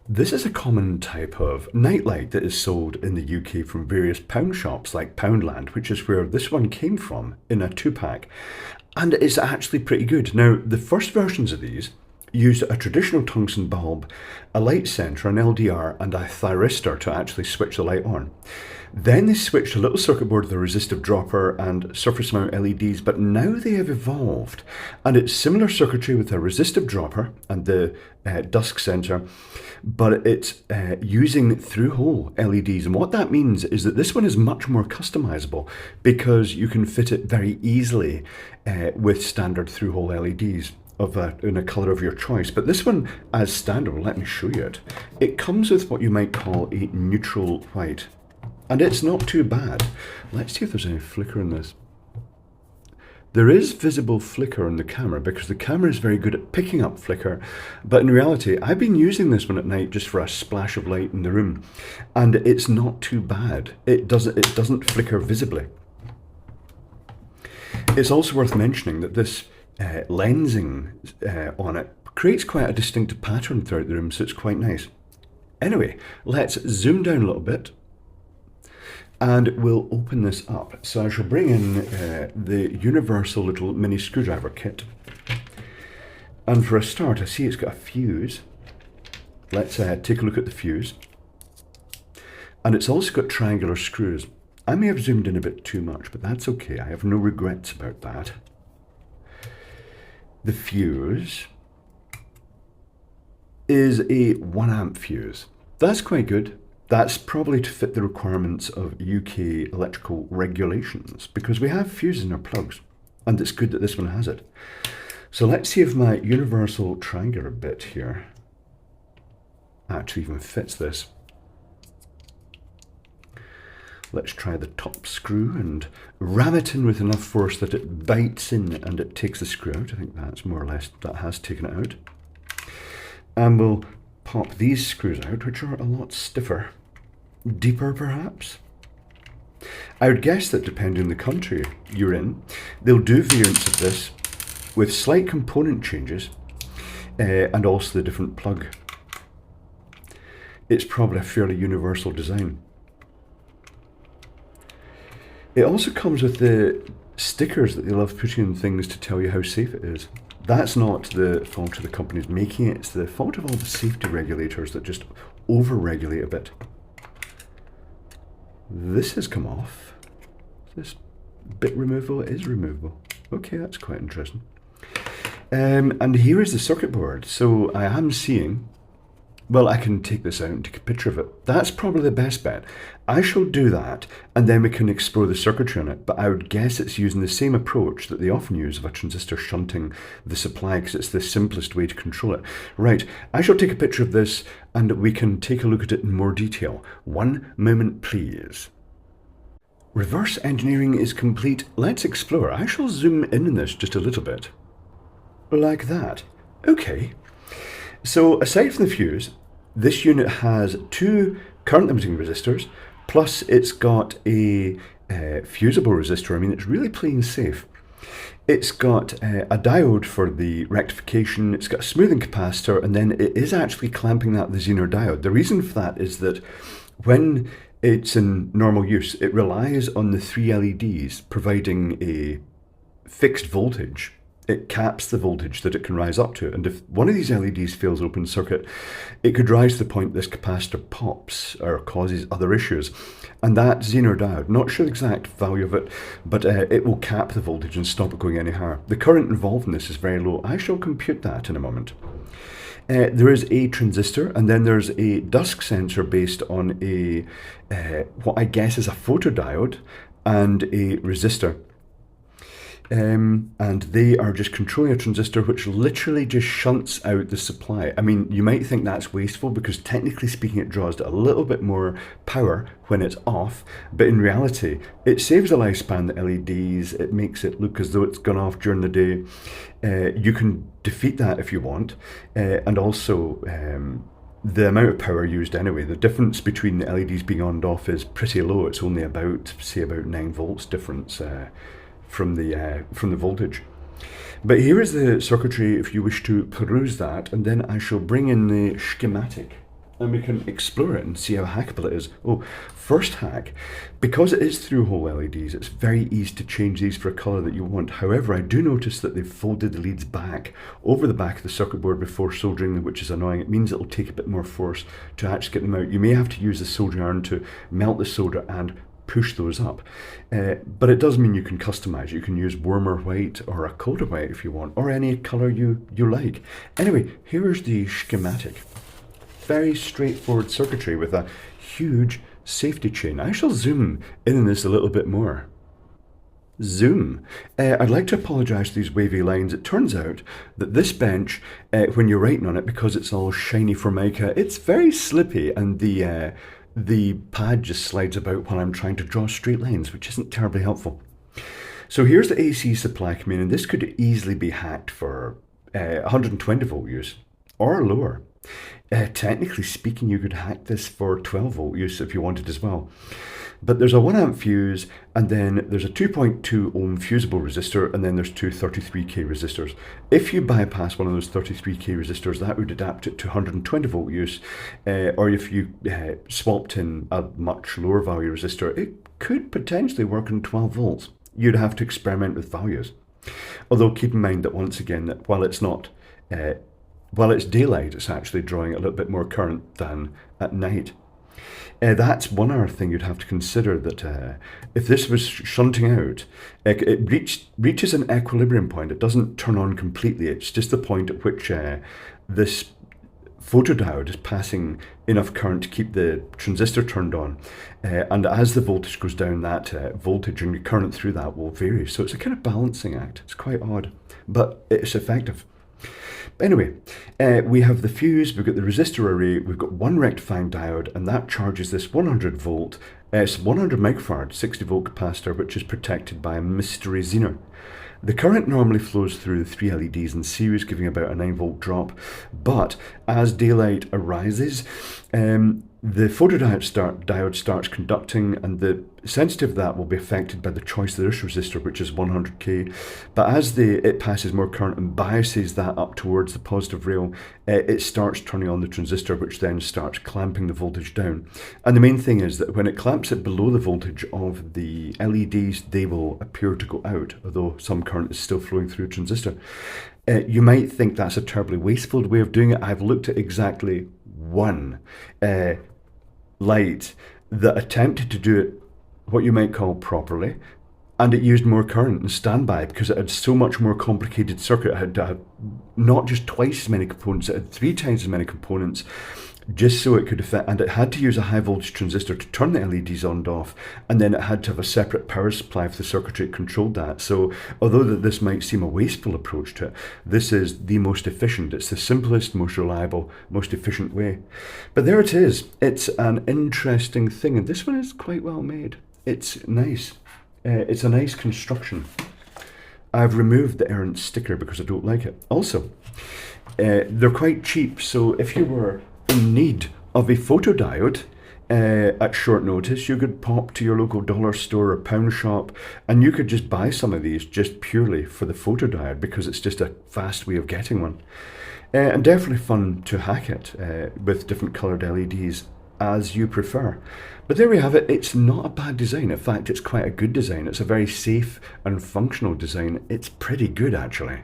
This is a common type of nightlight that is sold in the UK from various pound shops like Poundland, which is where this one came from in a 2-pack. And it's actually pretty good. Now, the first versions of these used a traditional tungsten bulb, a light centre, an LDR, and a thyristor to actually switch the light on. Then they switched a little circuit board with a resistive dropper and surface mount LEDs, but now they have evolved. And it's similar circuitry with a resistive dropper and the dusk sensor, but it's using through-hole LEDs. And what that means is that this one is much more customizable because you can fit it very easily with standard through-hole LEDs in a colour of your choice. But this one, as standard, let me show you it. It comes with what you might call a neutral white. And it's not too bad. Let's see if there's any flicker in this. There is visible flicker on the camera because the camera is very good at picking up flicker. But in reality, I've been using this one at night just for a splash of light in the room. And it's not too bad. It doesn't flicker visibly. It's also worth mentioning that this lensing on it creates quite a distinctive pattern throughout the room, so it's quite nice. Anyway, let's zoom down a little bit. And we'll open this up. So I shall bring in the universal little mini screwdriver kit. And for a start, I see it's got a fuse. Let's take a look at the fuse. And it's also got triangular screws. I may have zoomed in a bit too much, but that's okay. I have no regrets about that. The fuse is a 1 amp fuse. That's quite good. That's probably to fit the requirements of UK electrical regulations because we have fuses in our plugs, and it's good that this one has it. So let's see if my universal triangular bit here actually even fits this. Let's try the top screw and ram it in with enough force that it bites in and it takes the screw out. I think that's more or less, that has taken it out. And we'll pop these screws out, which are a lot stiffer. Deeper, perhaps? I would guess that depending on the country you're in, they'll do variants of this with slight component changes and also the different plug. It's probably a fairly universal design. It also comes with the stickers that they love putting in things to tell you how safe it is. That's not the fault of the companies making it, it's the fault of all the safety regulators that just over-regulate a bit. This has come off. This bit removable is removable. Okay, that's quite interesting. And here is the circuit board. So I am seeing, well, I can take this out and take a picture of it. That's probably the best bet. I shall do that, and then we can explore the circuitry on it. But I would guess it's using the same approach that they often use of a transistor shunting the supply, because it's the simplest way to control it. Right, I shall take a picture of this, and we can take a look at it in more detail. One moment, please. Reverse engineering is complete. Let's explore. I shall zoom in on this just a little bit. Like that. Okay. So aside from the fuse, this unit has 2 current limiting resistors, plus it's got a fusible resistor. I mean, it's really playing safe. It's got a diode for the rectification, it's got a smoothing capacitor, and then it is actually clamping that with the zener diode. The reason for that is that when it's in normal use, it relies on the 3 LEDs providing a fixed voltage. It caps the voltage that it can rise up to, and if one of these LEDs fails open circuit, it could rise to the point this capacitor pops or causes other issues. And that zener diode, not sure the exact value of it, but it will cap the voltage and stop it going any higher. The current involved in this is very low. I shall compute that in a moment. There is a transistor, and then there's a dusk sensor based on a what I guess is a photodiode and a resistor. And they are just controlling a transistor which literally just shunts out the supply. I mean, you might think that's wasteful because technically speaking it draws a little bit more power when it's off, but in reality it saves the lifespan of the LEDs, it makes it look as though it's gone off during the day. You can defeat that if you want, and also the amount of power used anyway. The difference between the LEDs being on and off is pretty low. It's only about, say, about 9 volts difference from the voltage. But here is the circuitry if you wish to peruse that, and then I shall bring in the schematic. and we can explore it and see how hackable it is. Oh, first hack, because it is through hole LEDs, it's very easy to change these for a colour that you want. However, I do notice that they've folded the leads back over the back of the circuit board before soldering them, which is annoying. It means it'll take a bit more force to actually get them out. You may have to use the soldering iron to melt the solder and push those up, but it does mean you can customize. You can use warmer white or a colder white if you want, or any color you like. Anyway, here's the schematic. Very straightforward circuitry with a huge safety chain. I shall zoom in on this a little bit more. Zoom. I'd like to apologise for these wavy lines. It turns out that this bench, when you're writing on it, because it's all shiny Formica, it's very slippy, and the pad just slides about while I'm trying to draw straight lines, which isn't terribly helpful. So here's the AC supply coming in, and this could easily be hacked for 120 volt use or lower. Technically speaking, you could hack this for 12 volt use if you wanted as well. But there's a 1 amp fuse, and then there's a 2.2 ohm fusible resistor, and then there's two 33k resistors. If you bypass one of those 33k resistors, that would adapt it to 120 volt use, or if you swapped in a much lower value resistor, it could potentially work on 12 volts. You'd have to experiment with values. Although keep in mind that once again, that while it's daylight, it's actually drawing a little bit more current than at night. That's one other thing you'd have to consider, that if this was shunting out, it reaches an equilibrium point. It doesn't turn on completely. It's just the point at which this photodiode is passing enough current to keep the transistor turned on. And as the voltage goes down, that voltage and the current through that will vary. So it's a kind of balancing act. It's quite odd, but it's effective. Anyway, we have the fuse, we've got the resistor array, we've got one rectifying diode, and that charges this 100 volt, it's 100 microfarad 60 volt capacitor, which is protected by a mystery zener. The current normally flows through the 3 LEDs in series, giving about a 9 volt drop, but as daylight arises, the photodiode starts conducting, and the sensitive of that will be affected by the choice of this resistor, which is 100k. But as it passes more current and biases that up towards the positive rail, it starts turning on the transistor, which then starts clamping the voltage down. And the main thing is that when it clamps it below the voltage of the LEDs, they will appear to go out, although some current is still flowing through the transistor. You might think that's a terribly wasteful way of doing it. I've looked at exactly one light that attempted to do it what you might call properly, and it used more current in standby because it had so much more complicated circuit. It had not just twice as many components, it had 3 times as many components, just so it could affect, and it had to use a high voltage transistor to turn the LEDs on and off, and then it had to have a separate power supply for the circuitry that controlled that. So although this might seem a wasteful approach to it, this is the most efficient. It's the simplest, most reliable, most efficient way. But there it is. It's an interesting thing, and this one is quite well made. It's nice. It's a nice construction. I've removed the errant sticker because I don't like it. Also, they're quite cheap, so if you were in need of a photodiode at short notice, you could pop to your local dollar store or pound shop, and you could just buy some of these just purely for the photodiode, because it's just a fast way of getting one. And definitely fun to hack it with different coloured LEDs as you prefer. But there we have it. It's not a bad design. In fact, it's quite a good design. It's a very safe and functional design. It's pretty good, actually.